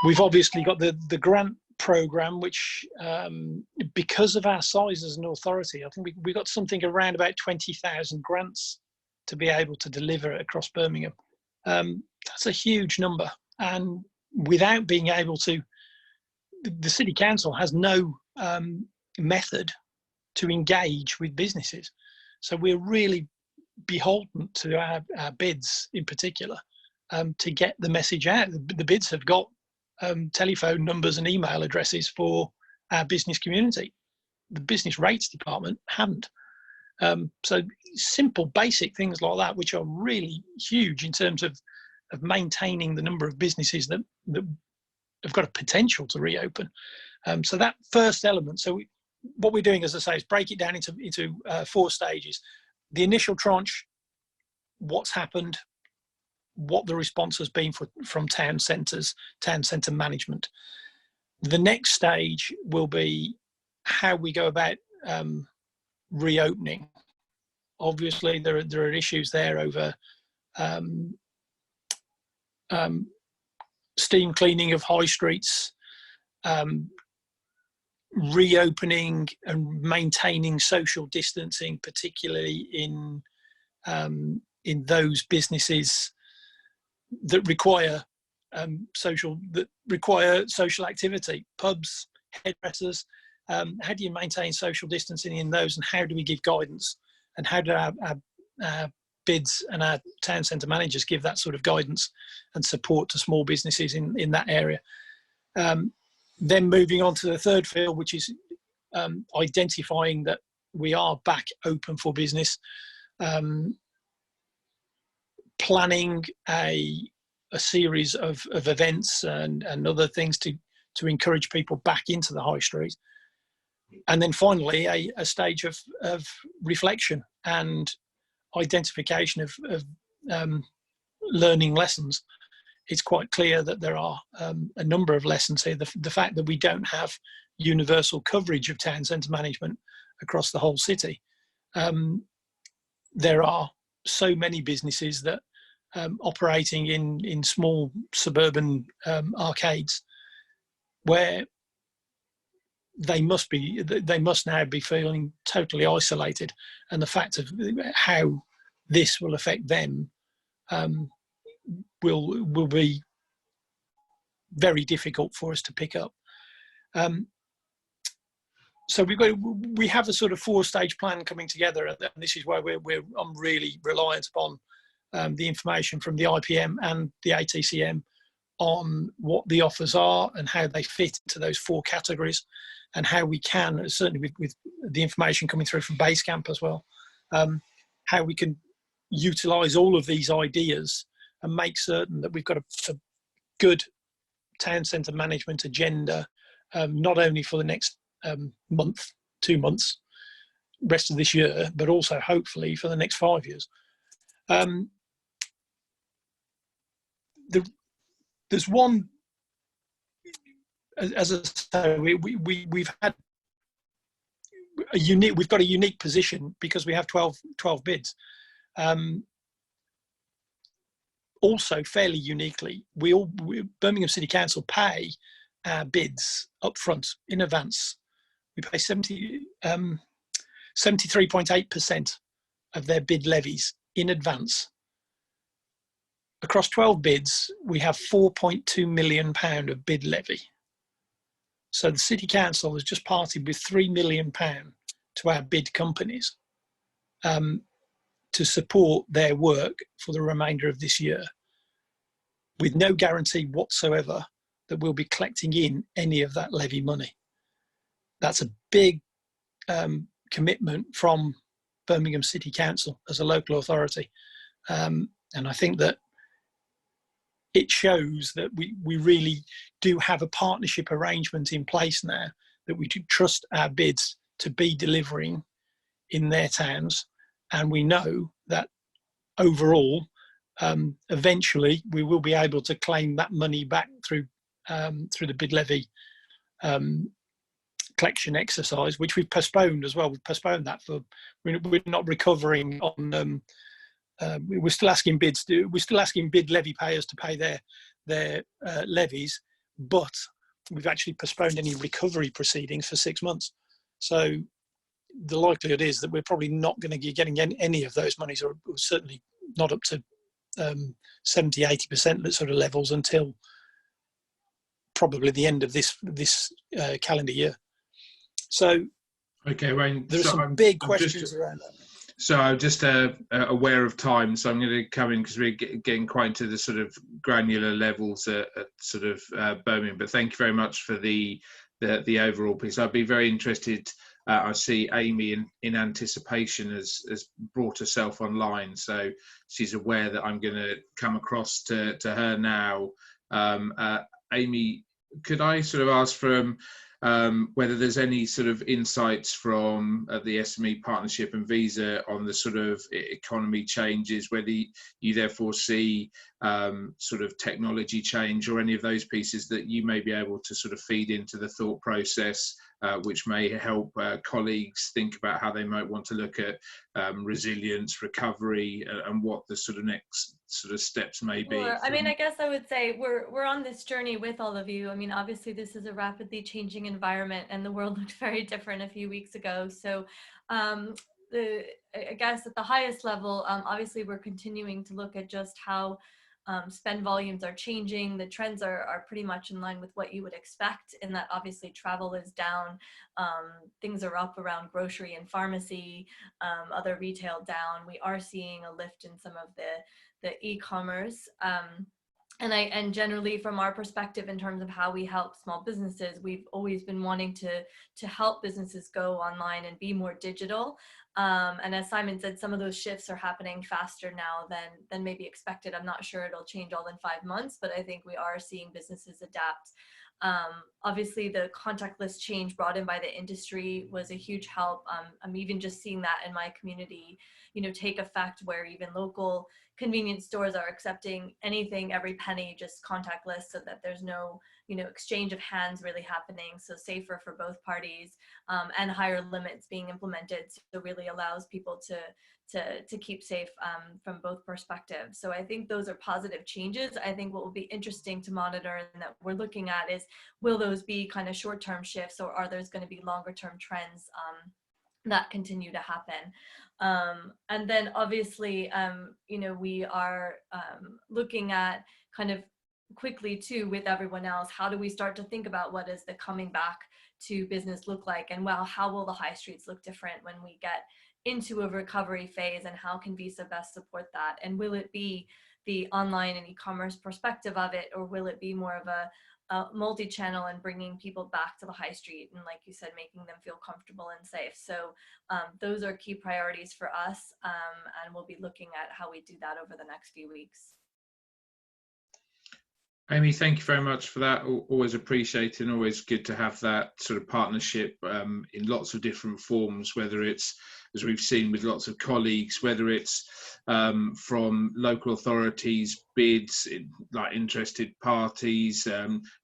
We've obviously got the grant program, which because of our size as an authority, I think we got something around about 20,000 grants to be able to deliver across Birmingham. That's a huge number, and without being able to, the City Council has no method to engage with businesses. So we're really beholden to our bids in particular to get the message out. The bids have got telephone numbers and email addresses for our business community. The business rates department haven't. So simple, basic things like that, which are really huge in terms of maintaining the number of businesses that have got a potential to reopen. So that first element. So what we're doing, as I say, is break it down into 4 stages. The initial tranche, what's happened, what the response has been from town centres, town centre management. The next stage will be how we go about reopening. Obviously, there are issues there over steam cleaning of high streets, reopening and maintaining social distancing, particularly in those businesses that require social activity, pubs, hairdressers. How do you maintain social distancing in those, and how do we give guidance, and how do our bids and our town centre managers give that sort of guidance and support to small businesses in that area? Then moving on to the third field, which is identifying that we are back open for business, planning a series of events and other things to encourage people back into the high street. And then finally, a stage of reflection and identification of learning lessons. It's quite clear that there are a number of lessons here. The fact that we don't have universal coverage of town centre management across the whole city. There are so many businesses that operating in small suburban arcades where they must now be feeling totally isolated, and the fact of how this will affect them will be very difficult for us to pick up. So we have a sort of 4-stage plan coming together, and this is where I'm really reliant upon the information from the IPM and the ATCM on what the offers are and how they fit into those 4 categories, and how we can, certainly with the information coming through from Basecamp as well, how we can utilise all of these ideas and make certain that we've got good town centre management agenda, not only for the next month, 2 months, rest of this year, but also hopefully for the next 5 years. There's one, as I say, we've had we've got a unique position because we have 12 bids. Also, fairly uniquely, Birmingham City Council pay our bids up front in advance. We pay 73.8% of their bid levies in advance. Across 12 bids, we have £4.2 million of bid levy. So the City Council has just parted with £3 million to our bid companies to support their work for the remainder of this year, with no guarantee whatsoever that we'll be collecting in any of that levy money. That's a big commitment from Birmingham City Council as a local authority. And I think that it shows that we really do have a partnership arrangement in place now, that we do trust our bids to be delivering in their towns. And we know that overall, eventually we will be able to claim that money back through the bid levy collection exercise, which we've postponed as well. We've postponed that for, we're not recovering on, we're still asking bid levy payers to pay their levies, but we've actually postponed any recovery proceedings for 6 months. So the likelihood is that we're probably not going to be getting any of those monies, or certainly not up to 70-80% sort of levels until probably the end of this calendar year. So okay, Wayne, there's some big questions around that. So I'm just aware of time, so I'm going to come in because we're getting quite into the sort of granular levels at sort of Birmingham. But thank you very much for the overall piece. I'd be very interested. I see Amy in anticipation has brought herself online, so she's aware that I'm going to come across to her now. Amy, could I sort of ask from whether there's any sort of insights from the SME Partnership and Visa on the sort of economy changes, whether you therefore see sort of technology change or any of those pieces that you may be able to sort of feed into the thought process, which may help colleagues think about how they might want to look at resilience, recovery, and what the sort of next sort of steps may be. Well, I mean, I guess I would say we're on this journey with all of you. I mean, obviously this is a rapidly changing environment, and the world looked very different a few weeks ago. So I guess at the highest level, obviously we're continuing to look at just how spend volumes are changing. The trends are pretty much in line with what you would expect, in that obviously travel is down, things are up around grocery and pharmacy, other retail down. We are seeing a lift in some of the e-commerce. And generally from our perspective in terms of how we help small businesses, we've always been wanting to help businesses go online and be more digital. And as Simon said, some of those shifts are happening faster now than maybe expected. I'm not sure it'll change all in 5 months, but I think we are seeing businesses adapt. Obviously the contactless change brought in by the industry was a huge help. I'm even just seeing that in my community, take effect, where even local convenience stores are accepting anything, every penny, just contactless, so that there's no, exchange of hands really happening. So safer for both parties, and higher limits being implemented. So it really allows people to keep safe from both perspectives. So I think those are positive changes. I think what will be interesting to monitor and that we're looking at is, will those be kind of short-term shifts, or are those going to be longer-term trends that continue to happen? And then obviously, we are looking at kind of quickly too with everyone else, how do we start to think about what is the coming back to business look like, and well, how will the high streets look different when we get into a recovery phase, and how can Visa best support that? And will it be the online and e-commerce perspective of it, or will it be more of a multi-channel and bringing people back to the high street, and like you said, making them feel comfortable and safe? So those are key priorities for us, and we'll be looking at how we do that over the next few weeks. Amy, thank you very much for that. Always appreciated, and always good to have that sort of partnership in lots of different forms, whether it's, as we've seen with lots of colleagues, whether it's from local authorities, bids, like interested parties,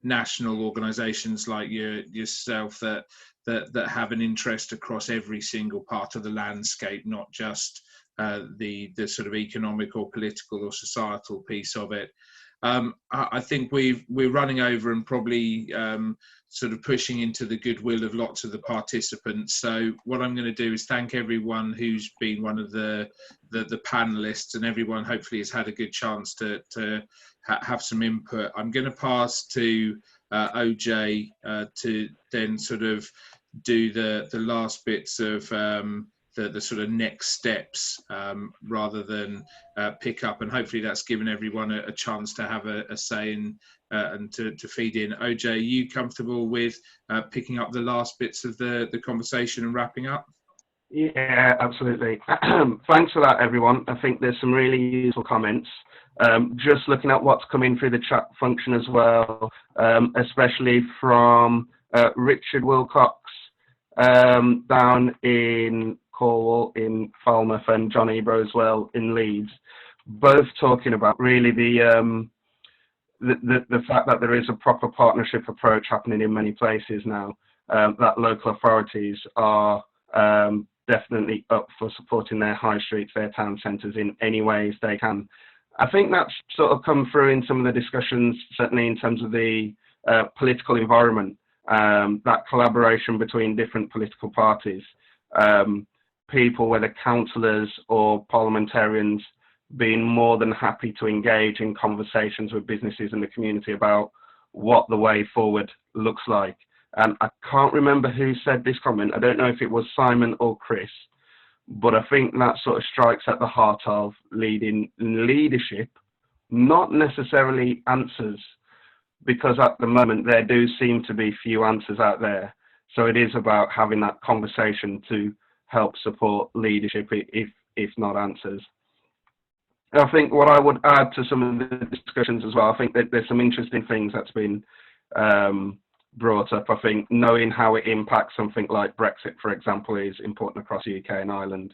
national organisations like yourself that have an interest across every single part of the landscape, not just the sort of economic or political or societal piece of it. I think we're running over and probably sort of pushing into the goodwill of lots of the participants. So what I'm going to do is thank everyone who's been one of the panelists, and everyone hopefully has had a good chance to have some input. I'm going to pass to OJ to then sort of do the last bits of the sort of next steps rather than pick up, and hopefully that's given everyone a chance to have a say in and to feed in. OJ, are you comfortable with picking up the last bits of the conversation and wrapping up? Yeah, absolutely. Thanks for that, everyone. I think there's some really useful comments. Just looking at what's coming through the chat function as well, especially from Richard Wilcox down in Cornwall, in Falmouth, and John Ebro as well in Leeds, both talking about really the fact that there is a proper partnership approach happening in many places now, that local authorities are definitely up for supporting their high streets, their town centres in any ways they can. I think that's sort of come through in some of the discussions, certainly in terms of the political environment, that collaboration between different political parties, people, whether councillors or parliamentarians, being more than happy to engage in conversations with businesses and the community about what the way forward looks like. And I can't remember who said this comment. I don't know if it was Simon or Chris, but I think that sort of strikes at the heart of leadership, not necessarily answers, because at the moment there do seem to be few answers out there. So it is about having that conversation to help support leadership, if not answers. I think what I would add to some of the discussions as well, I think that there's some interesting things that's been brought up. I think knowing how it impacts something like Brexit, for example, is important across the UK and Ireland.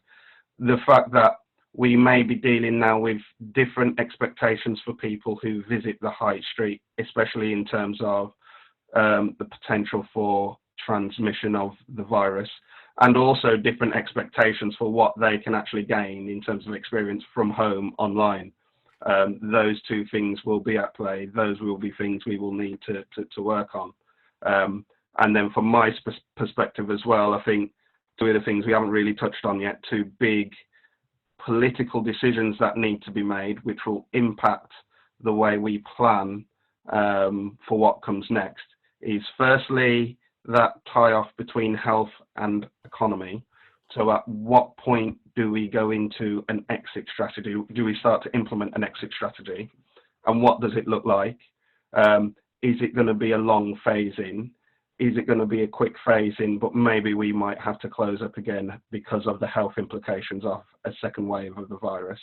The fact that we may be dealing now with different expectations for people who visit the high street, especially in terms of the potential for transmission of the virus, and also different expectations for what they can actually gain in terms of experience from home online. Those two things will be at play. Those will be things we will need to work on. And then from my perspective as well, I think two of the things we haven't really touched on yet, two big political decisions that need to be made, which will impact the way we plan for what comes next, is firstly that tie-off between health and economy. So at what point do we go into an exit strategy? Do we start to implement an exit strategy? And what does it look like? Is it going to be a long phase in? Is it going to be a quick phase in, but maybe we might have to close up again because of the health implications of a second wave of the virus?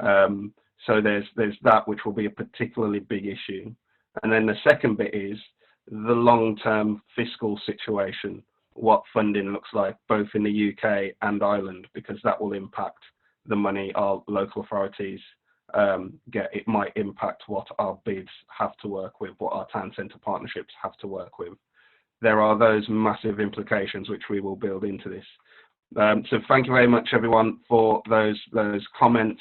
So there's that, which will be a particularly big issue. And then the second bit is the long-term fiscal situation, what funding looks like both in the UK and Ireland, because that will impact the money our local authorities get. It might impact what our bids have to work with, what our town centre partnerships have to work with. There are those massive implications which we will build into this. So thank you very much, everyone, for those comments,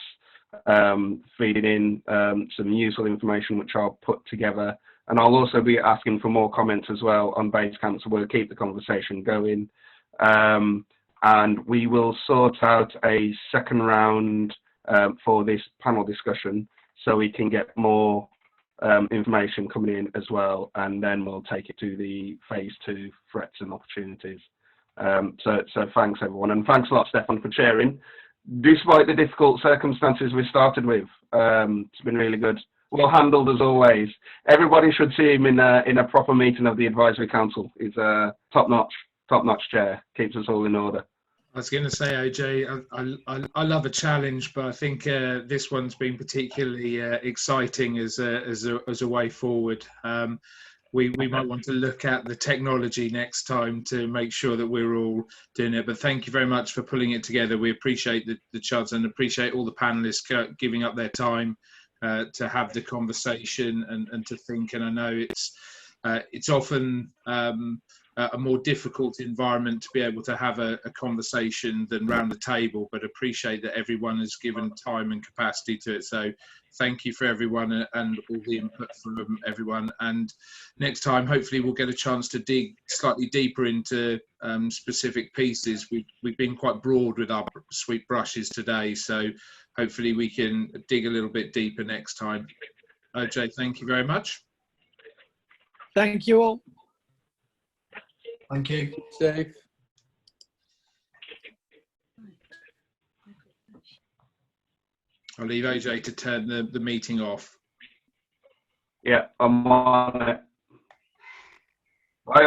feeding in some useful information which I'll put together. And I'll also be asking for more comments as well on Basecamp, so we'll keep the conversation going. And we will sort out a second round for this panel discussion, so we can get more information coming in as well, and then we'll take it to the phase 2 threats and opportunities. So thanks, everyone, and thanks a lot, Stefan, for chairing. Despite the difficult circumstances we started with, it's been really good. Well handled as always. Everybody should see him in a proper meeting of the advisory council. He's a top-notch chair. Keeps us all in order. was going to say, OJ, I love a challenge, but I think this one's been particularly exciting as a way forward. We might want to look at the technology next time to make sure that we're all doing it. But thank you very much for pulling it together. We appreciate the chance and appreciate all the panelists giving up their time to have the conversation and to think. And I know it's often a more difficult environment to be able to have a conversation than round the table, but appreciate that everyone has given time and capacity to it. So thank you for everyone and all the input from everyone. And next time, hopefully we'll get a chance to dig slightly deeper into specific pieces. We've been quite broad with our sweep brushes today, so hopefully we can dig a little bit deeper next time. OJ, thank you very much. Thank you all. Thank you. Safe. I'll leave OJ to turn the meeting off. Yeah, I'm on it. Bye.